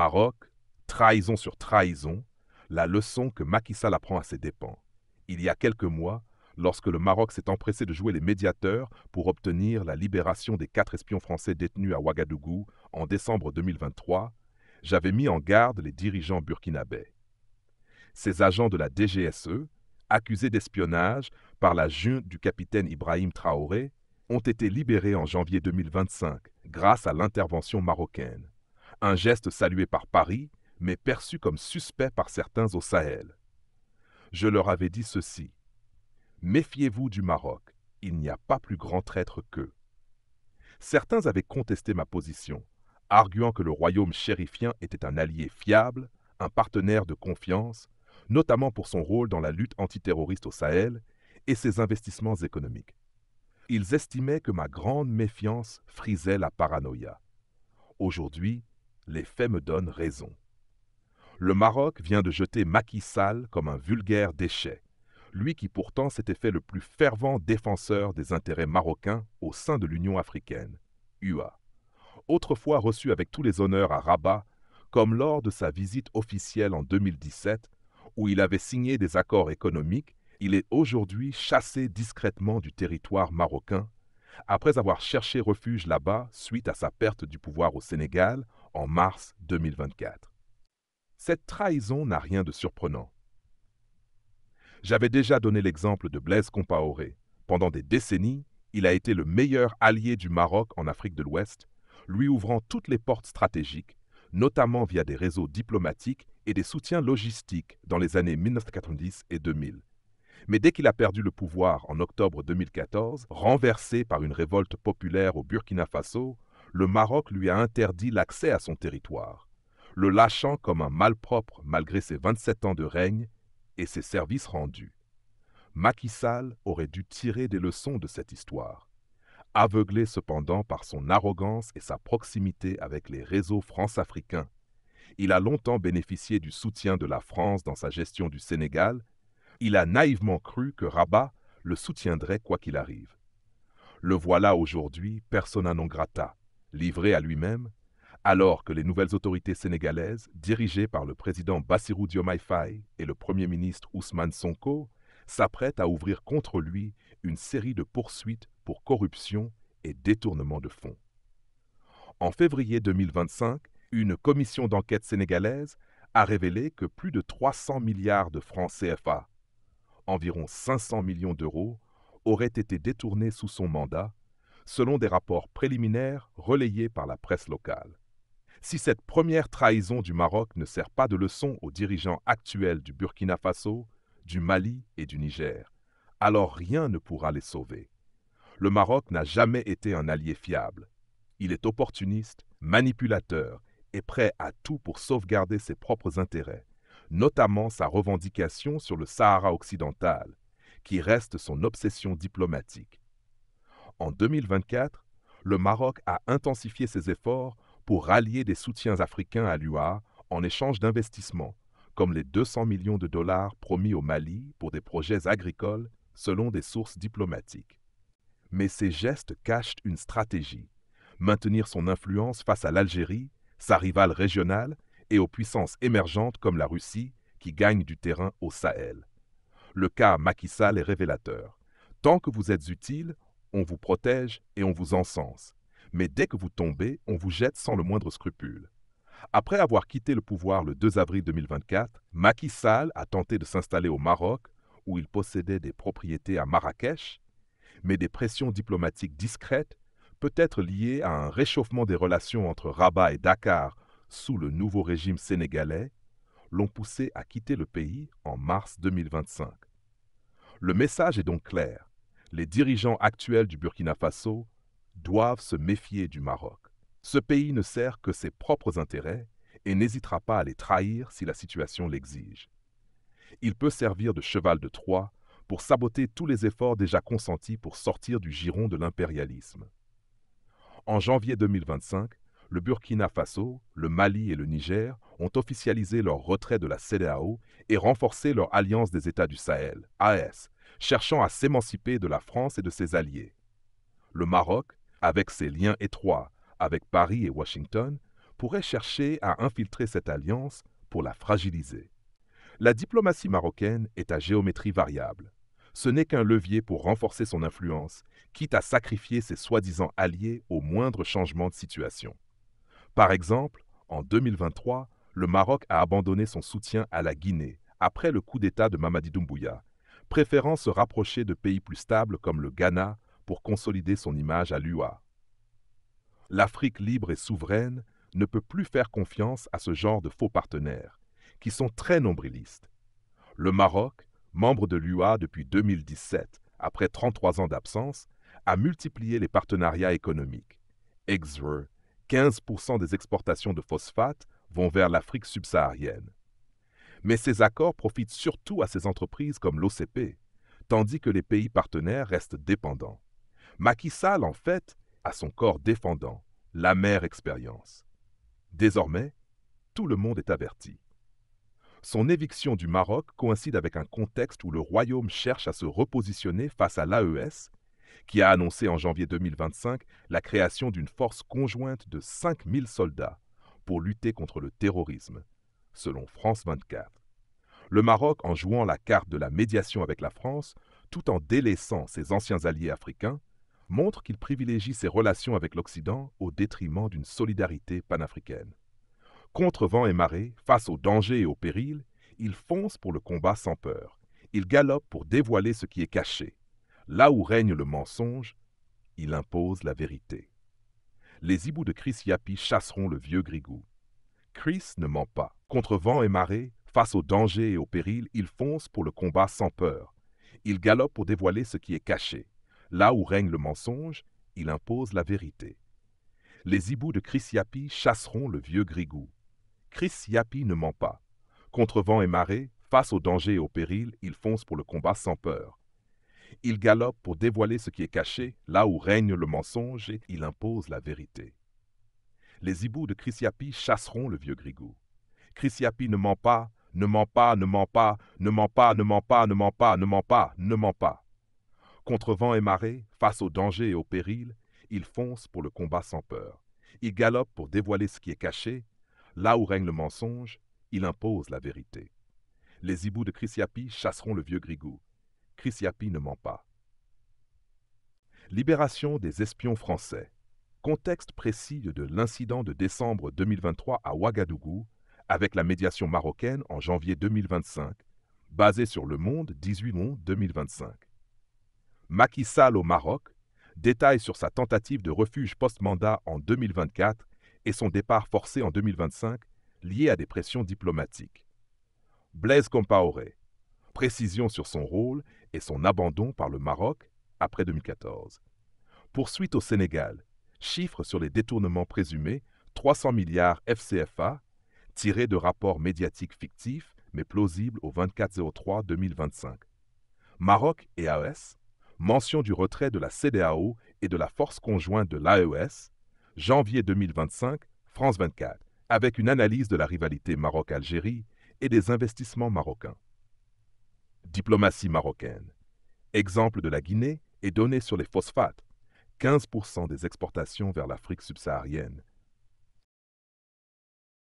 Maroc, trahison sur trahison, la leçon que Macky Sall apprend à ses dépens. Il y a quelques mois, lorsque le Maroc s'est empressé de jouer les médiateurs pour obtenir la libération des 4 espions français détenus à Ouagadougou en décembre 2023, j'avais mis en garde les dirigeants burkinabés. Ces agents de la DGSE, accusés d'espionnage par la junte du capitaine Ibrahim Traoré, ont été libérés en janvier 2025 grâce à l'intervention marocaine. Un geste salué par Paris, mais perçu comme suspect par certains au Sahel. Je leur avais dit ceci: méfiez-vous du Maroc, il n'y a pas plus grand traître qu'eux. Certains avaient contesté ma position, arguant que le royaume chérifien était un allié fiable, un partenaire de confiance, notamment pour son rôle dans la lutte antiterroriste au Sahel et ses investissements économiques. Ils estimaient que ma grande méfiance frisait la paranoïa. Aujourd'hui, les faits me donnent raison. Le Maroc vient de jeter Macky Sall comme un vulgaire déchet, lui qui pourtant s'était fait le plus fervent défenseur des intérêts marocains au sein de l'Union africaine, UA. Autrefois reçu avec tous les honneurs à Rabat, comme lors de sa visite officielle en 2017, où il avait signé des accords économiques, il est aujourd'hui chassé discrètement du territoire marocain, après avoir cherché refuge là-bas suite à sa perte du pouvoir au Sénégal en mars 2024. Cette trahison n'a rien de surprenant. J'avais déjà donné l'exemple de Blaise Compaoré. Pendant des décennies, il a été le meilleur allié du Maroc en Afrique de l'Ouest, lui ouvrant toutes les portes stratégiques, notamment via des réseaux diplomatiques et des soutiens logistiques dans les années 1990 et 2000. Mais dès qu'il a perdu le pouvoir en octobre 2014, renversé par une révolte populaire au Burkina Faso, le Maroc lui a interdit l'accès à son territoire, le lâchant comme un malpropre malgré ses 27 ans de règne et ses services rendus. Macky Sall aurait dû tirer des leçons de cette histoire. Aveuglé cependant par son arrogance et sa proximité avec les réseaux france-africains, il a longtemps bénéficié du soutien de la France dans sa gestion du Sénégal. Il a naïvement cru que Rabat le soutiendrait quoi qu'il arrive. Le voilà aujourd'hui persona non grata, livré à lui-même, alors que les nouvelles autorités sénégalaises, dirigées par le président Bassirou Diomaye Faye et le Premier ministre Ousmane Sonko, s'apprêtent à ouvrir contre lui une série de poursuites pour corruption et détournement de fonds. En février 2025, une commission d'enquête sénégalaise a révélé que plus de 300 milliards de francs CFA, environ 500 millions d'euros, auraient été détournés sous son mandat, selon des rapports préliminaires relayés par la presse locale. Si cette première trahison du Maroc ne sert pas de leçon aux dirigeants actuels du Burkina Faso, du Mali et du Niger, alors rien ne pourra les sauver. Le Maroc n'a jamais été un allié fiable. Il est opportuniste, manipulateur et prêt à tout pour sauvegarder ses propres intérêts, notamment sa revendication sur le Sahara occidental, qui reste son obsession diplomatique. En 2024, le Maroc a intensifié ses efforts pour rallier des soutiens africains à l'UA en échange d'investissements, comme les 200 millions de dollars promis au Mali pour des projets agricoles, selon des sources diplomatiques. Mais ces gestes cachent une stratégie: maintenir son influence face à l'Algérie, sa rivale régionale, et aux puissances émergentes comme la Russie, qui gagnent du terrain au Sahel. Le cas Macky Sall est révélateur. Tant que vous êtes utile, on vous protège et on vous encense. Mais dès que vous tombez, on vous jette sans le moindre scrupule. Après avoir quitté le pouvoir le 2 avril 2024, Macky Sall a tenté de s'installer au Maroc, où il possédait des propriétés à Marrakech, mais des pressions diplomatiques discrètes, peut-être liées à un réchauffement des relations entre Rabat et Dakar sous le nouveau régime sénégalais, l'ont poussé à quitter le pays en mars 2025. Le message est donc clair: les dirigeants actuels du Burkina Faso doivent se méfier du Maroc. Ce pays ne sert que ses propres intérêts et n'hésitera pas à les trahir si la situation l'exige. Il peut servir de cheval de Troie pour saboter tous les efforts déjà consentis pour sortir du giron de l'impérialisme. En janvier 2025, le Burkina Faso, le Mali et le Niger ont officialisé leur retrait de la CEDEAO et renforcé leur alliance des États du Sahel, AES, cherchant à s'émanciper de la France et de ses alliés. Le Maroc, avec ses liens étroits avec Paris et Washington, pourrait chercher à infiltrer cette alliance pour la fragiliser. La diplomatie marocaine est à géométrie variable. Ce n'est qu'un levier pour renforcer son influence, quitte à sacrifier ses soi-disant alliés au moindre changement de situation. Par exemple, en 2023, le Maroc a abandonné son soutien à la Guinée après le coup d'État de Mamadi Doumbouya, préférant se rapprocher de pays plus stables comme le Ghana pour consolider son image à l'UA. L'Afrique libre et souveraine ne peut plus faire confiance à ce genre de faux partenaires, qui sont très nombrilistes. Le Maroc, membre de l'UA depuis 2017, après 33 ans d'absence, a multiplié les partenariats économiques. Exver, 15% des exportations de phosphate vont vers l'Afrique subsaharienne. Mais ces accords profitent surtout à ces entreprises comme l'OCP, tandis que les pays partenaires restent dépendants. Macky Sall, en fait, a son corps défendant, l'amère expérience. Désormais, tout le monde est averti. Son éviction du Maroc coïncide avec un contexte où le Royaume cherche à se repositionner face à l'AES, qui a annoncé en janvier 2025 la création d'une force conjointe de 5000 soldats pour lutter contre le terrorisme, selon France 24. Le Maroc, en jouant la carte de la médiation avec la France, tout en délaissant ses anciens alliés africains, montre qu'il privilégie ses relations avec l'Occident au détriment d'une solidarité panafricaine. Contre vent et marée, face aux dangers et aux périls, il fonce pour le combat sans peur. Il galope pour dévoiler ce qui est caché. Là où règne le mensonge, il impose la vérité. Les hiboux de Chris Yapi chasseront le vieux Grigou. Chris ne ment pas. Contre vent et marée, face aux dangers et aux périls, il fonce pour le combat sans peur. Il galope pour dévoiler ce qui est caché. Là où règne le mensonge, il impose la vérité. Les hiboux de Chris Yapi chasseront le vieux Grigou. Chris Yapi ne ment pas. Contre vent et marée, face aux dangers et aux périls, il fonce pour le combat sans peur. Il galope pour dévoiler ce qui est caché, là où règne le mensonge, et il impose la vérité. Les hiboux de Chris Yapi chasseront le vieux Grigou. Chris Yapi ne ment pas, ne ment pas, ne ment pas, ne ment pas, ne ment pas, ne ment pas, ne ment pas, ne ment pas. Contre vent et marée, face aux dangers et aux périls, il fonce pour le combat sans peur. Il galope pour dévoiler ce qui est caché, là où règne le mensonge, il impose la vérité. Les hiboux de Chris Yapi chasseront le vieux Grigou. Chris Yapi ne ment pas. Libération des espions français. Contexte précis de l'incident de décembre 2023 à Ouagadougou, avec la médiation marocaine en janvier 2025, basé sur Le Monde 18 mai 2025. Macky Sall au Maroc, détail sur sa tentative de refuge post-mandat en 2024 et son départ forcé en 2025, lié à des pressions diplomatiques. Blaise Compaoré, précision sur son rôle et son abandon par le Maroc après 2014. Poursuite au Sénégal, chiffres sur les détournements présumés, 300 milliards FCFA, tirés de rapports médiatiques fictifs mais plausibles au 24/03/2025. Maroc et AES, mention du retrait de la CEDEAO et de la force conjointe de l'AES, janvier 2025, France 24, avec une analyse de la rivalité Maroc-Algérie et des investissements marocains. Diplomatie marocaine. Exemple de la Guinée et données sur les phosphates. 15% des exportations vers l'Afrique subsaharienne,